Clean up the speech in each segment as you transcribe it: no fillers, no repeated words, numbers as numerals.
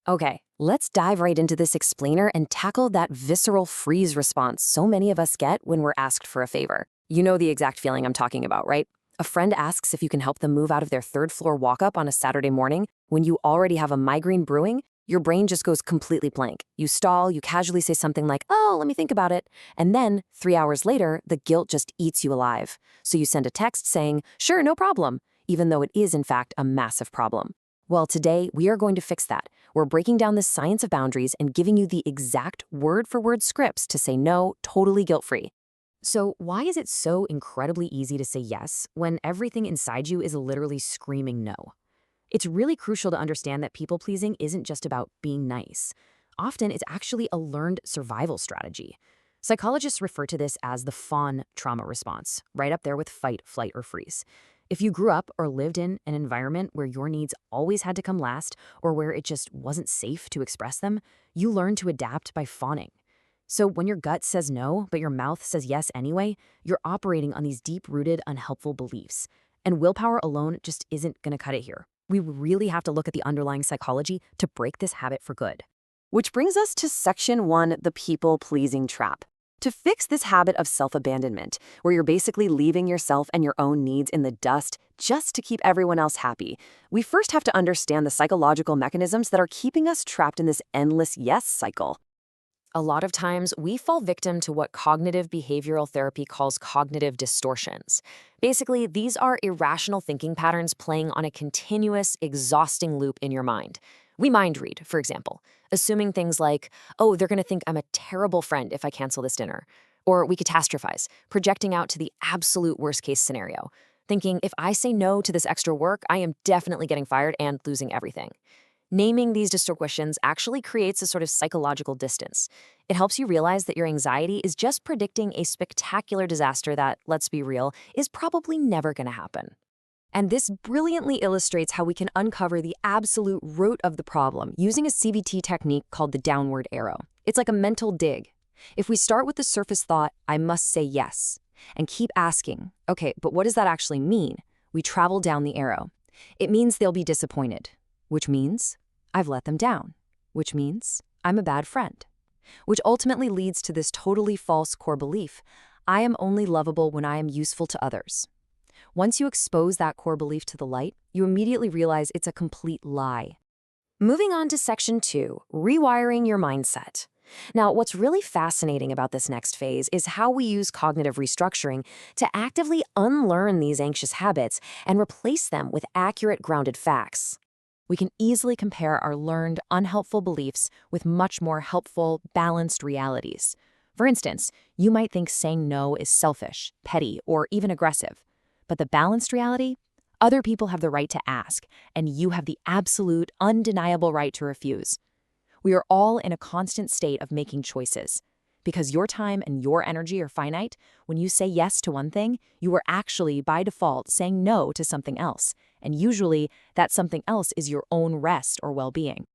Okay, let's dive right into this explainer and tackle that visceral freeze response so many of us get when we're asked for a favor. You know the exact feeling I'm talking about, right? A friend asks if you can help them move out of their third floor walk up on a Saturday morning when you already have a migraine brewing. Your brain just goes completely blank. You stall, you casually say something like, oh, let me think about it. And then, 3 hours later, the guilt just eats you alive. So you send a text saying, sure, no problem, even though it is, in fact, a massive problem. Well, today, we are going to fix that. We're breaking down the science of boundaries and giving you the exact word-for-word scripts to say no totally guilt-free. So why is it so incredibly easy to say yes when everything inside you is literally screaming no? It's really crucial to understand that people-pleasing isn't just about being nice. Often, it's actually a learned survival strategy. Psychologists refer to this as the fawn trauma response, right up there with fight, flight, or freeze. If you grew up or lived in an environment where your needs always had to come last or where it just wasn't safe to express them, you learn to adapt by fawning. So when your gut says no, but your mouth says yes anyway, you're operating on these deep-rooted, unhelpful beliefs. And willpower alone just isn't going to cut it here. We really have to look at the underlying psychology to break this habit for good. Which brings us to Section 1, the people-pleasing trap. To fix this habit of self-abandonment, where you're basically leaving yourself and your own needs in the dust just to keep everyone else happy, we first have to understand the psychological mechanisms that are keeping us trapped in this endless yes cycle. A lot of times, we fall victim to what cognitive behavioral therapy calls cognitive distortions. Basically, these are irrational thinking patterns playing on a continuous, exhausting loop in your mind. We mind read, for example, assuming things like, oh, they're going to think I'm a terrible friend if I cancel this dinner. Or we catastrophize, projecting out to the absolute worst-case scenario, thinking if I say no to this extra work, I am definitely getting fired and losing everything. Naming these distortions actually creates a sort of psychological distance. It helps you realize that your anxiety is just predicting a spectacular disaster that, let's be real, is probably never going to happen. And this brilliantly illustrates how we can uncover the absolute root of the problem using a CBT technique called the downward arrow. It's like a mental dig. If we start with the surface thought, I must say yes, and keep asking, okay, but what does that actually mean? We travel down the arrow. It means they'll be disappointed, which means I've let them down, which means I'm a bad friend, which ultimately leads to this totally false core belief, I am only lovable when I am useful to others. Once you expose that core belief to the light, you immediately realize it's a complete lie. Moving on to Section 2, rewiring your mindset. Now, what's really fascinating about this next phase is how we use cognitive restructuring to actively unlearn these anxious habits and replace them with accurate, grounded facts. We can easily compare our learned, unhelpful beliefs with much more helpful, balanced realities. For instance, you might think saying no is selfish, petty, or even aggressive. But the balanced reality? Other people have the right to ask, and you have the absolute, undeniable right to refuse. We are all in a constant state of making choices. Because your time and your energy are finite, when you say yes to one thing, you are actually, by default, saying no to something else. And usually, that something else is your own rest or well-being.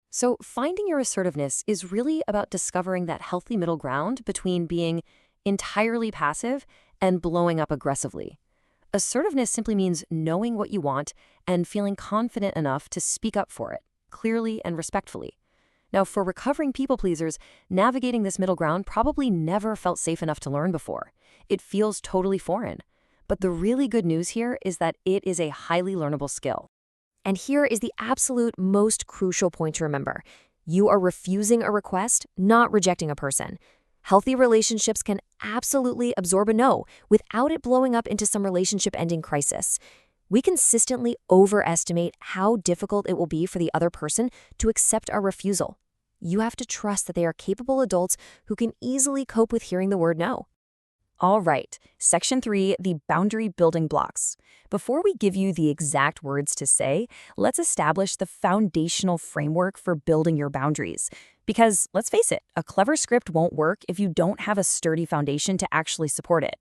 So finding your assertiveness is really about discovering that healthy middle ground between being entirely passive and blowing up aggressively. Assertiveness simply means knowing what you want and feeling confident enough to speak up for it, clearly and respectfully. Now, for recovering people-pleasers, navigating this middle ground probably never felt safe enough to learn before. It feels totally foreign. But the really good news here is that it is a highly learnable skill. And here is the absolute most crucial point to remember. You are refusing a request, not rejecting a person. Healthy relationships can absolutely absorb a no without it blowing up into some relationship-ending crisis. We consistently overestimate how difficult it will be for the other person to accept our refusal. You have to trust that they are capable adults who can easily cope with hearing the word no. All right, Section 3, the boundary building blocks. Before we give you the exact words to say, let's establish the foundational framework for building your boundaries. Because, let's face it, a clever script won't work if you don't have a sturdy foundation to actually support it.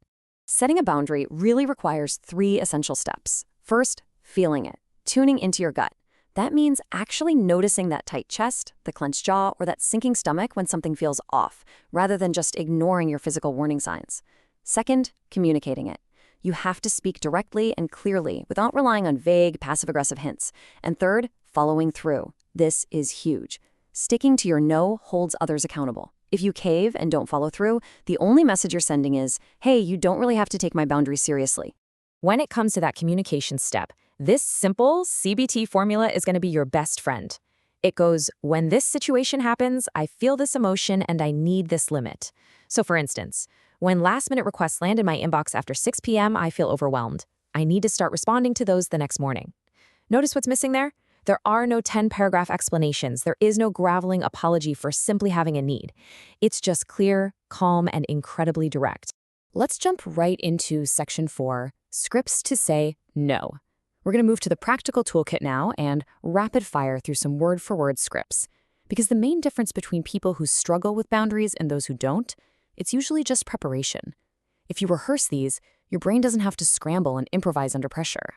Setting a boundary really requires 3 essential steps. First, feeling it, tuning into your gut. That means actually noticing that tight chest, the clenched jaw, or that sinking stomach when something feels off, rather than just ignoring your physical warning signs. Second, communicating it. You have to speak directly and clearly without relying on vague, passive-aggressive hints. And third, following through. This is huge. Sticking to your no holds others accountable. If you cave and don't follow through, the only message you're sending is, hey, you don't really have to take my boundaries seriously. When it comes to that communication step, this simple CBT formula is going to be your best friend. It goes, when this situation happens, I feel this emotion and I need this limit. So for instance, when last-minute requests land in my inbox after 6 p.m., I feel overwhelmed. I need to start responding to those the next morning. Notice what's missing there? There are no 10-paragraph explanations. There is no groveling apology for simply having a need. It's just clear, calm, and incredibly direct. Let's jump right into Section 4, Scripts to Say No. We're going to move to the practical toolkit now and rapid fire through some word-for-word scripts. Because the main difference between people who struggle with boundaries and those who don't, it's usually just preparation. If you rehearse these, your brain doesn't have to scramble and improvise under pressure.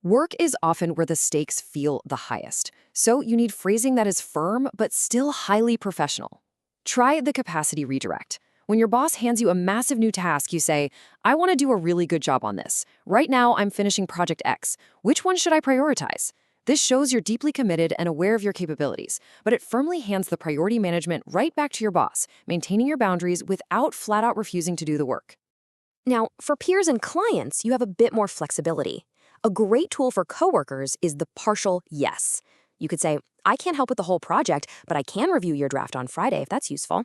Work is often where the stakes feel the highest, so you need phrasing that is firm but still highly professional. Try the capacity redirect. When your boss hands you a massive new task, you say, I want to do a really good job on this. Right now, I'm finishing Project X. Which one should I prioritize? This shows you're deeply committed and aware of your capabilities, but it firmly hands the priority management right back to your boss, maintaining your boundaries without flat-out refusing to do the work. Now, for peers and clients, you have a bit more flexibility. A great tool for coworkers is the partial yes. You could say, I can't help with the whole project, but I can review your draft on Friday if that's useful.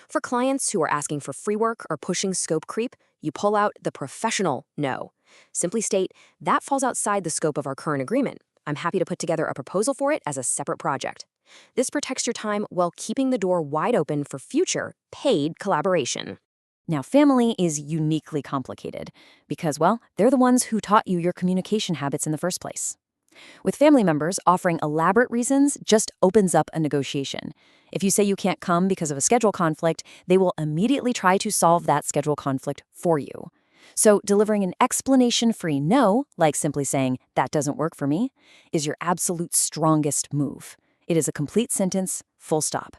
For clients who are asking for free work or pushing scope creep, you pull out the professional no. Simply state, that falls outside the scope of our current agreement. I'm happy to put together a proposal for it as a separate project. This protects your time while keeping the door wide open for future, paid collaboration. Now, family is uniquely complicated because, well, they're the ones who taught you your communication habits in the first place. With family members, offering elaborate reasons just opens up a negotiation. If you say you can't come because of a schedule conflict, they will immediately try to solve that schedule conflict for you. So delivering an explanation-free no, like simply saying, that doesn't work for me, is your absolute strongest move. It is a complete sentence, full stop.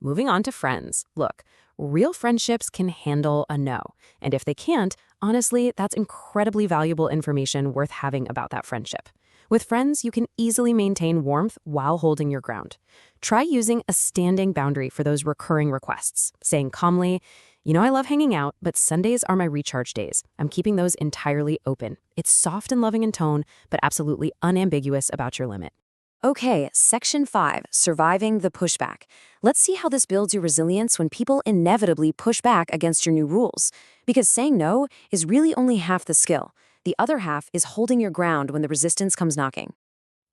Moving on to friends. Look, real friendships can handle a no. And if they can't, honestly, that's incredibly valuable information worth having about that friendship. With friends, you can easily maintain warmth while holding your ground. Try using a standing boundary for those recurring requests, saying calmly, I love hanging out, but Sundays are my recharge days. I'm keeping those entirely open. It's soft and loving in tone, but absolutely unambiguous about your limit. Okay, Section 5, Surviving the Pushback. Let's see how this builds your resilience when people inevitably push back against your new rules. Because saying no is really only half the skill. The other half is holding your ground when the resistance comes knocking.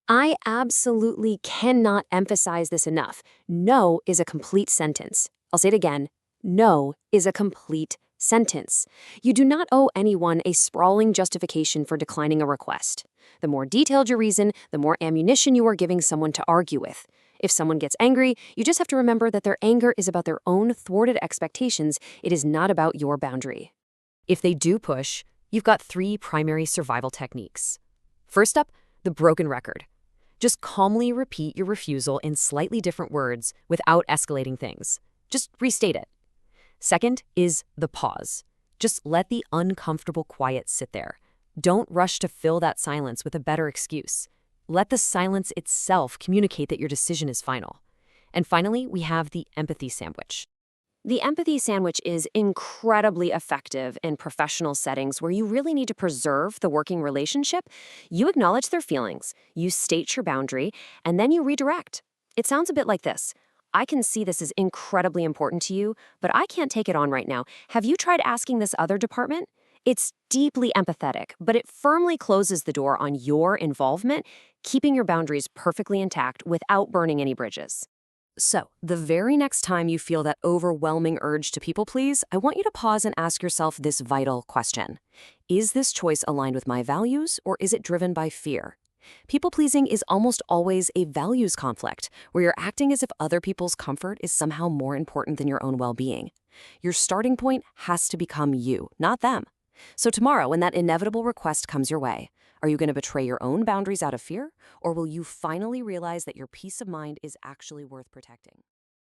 I absolutely cannot emphasize this enough. No is a complete sentence. I'll say it again. No is a complete sentence. You do not owe anyone a sprawling justification for declining a request. The more detailed your reason, the more ammunition you are giving someone to argue with. If someone gets angry, you just have to remember that their anger is about their own thwarted expectations. It is not about your boundary. If they do push, you've got 3 primary survival techniques. First up, the broken record. Just calmly repeat your refusal in slightly different words without escalating things. Just restate it. Second is the pause. Just let the uncomfortable quiet sit there. Don't rush to fill that silence with a better excuse. Let the silence itself communicate that your decision is final. And finally, we have the empathy sandwich. The empathy sandwich is incredibly effective in professional settings where you really need to preserve the working relationship. You acknowledge their feelings, you state your boundary, and then you redirect. It sounds a bit like this. I can see this is incredibly important to you, but I can't take it on right now. Have you tried asking this other department? It's deeply empathetic, but it firmly closes the door on your involvement, keeping your boundaries perfectly intact without burning any bridges. So, the very next time you feel that overwhelming urge to people please, I want you to pause and ask yourself this vital question. Is this choice aligned with my values, or is it driven by fear? People-pleasing is almost always a values conflict, where you're acting as if other people's comfort is somehow more important than your own well-being. Your starting point has to become you, not them. So tomorrow, when that inevitable request comes your way, are you going to betray your own boundaries out of fear, or will you finally realize that your peace of mind is actually worth protecting?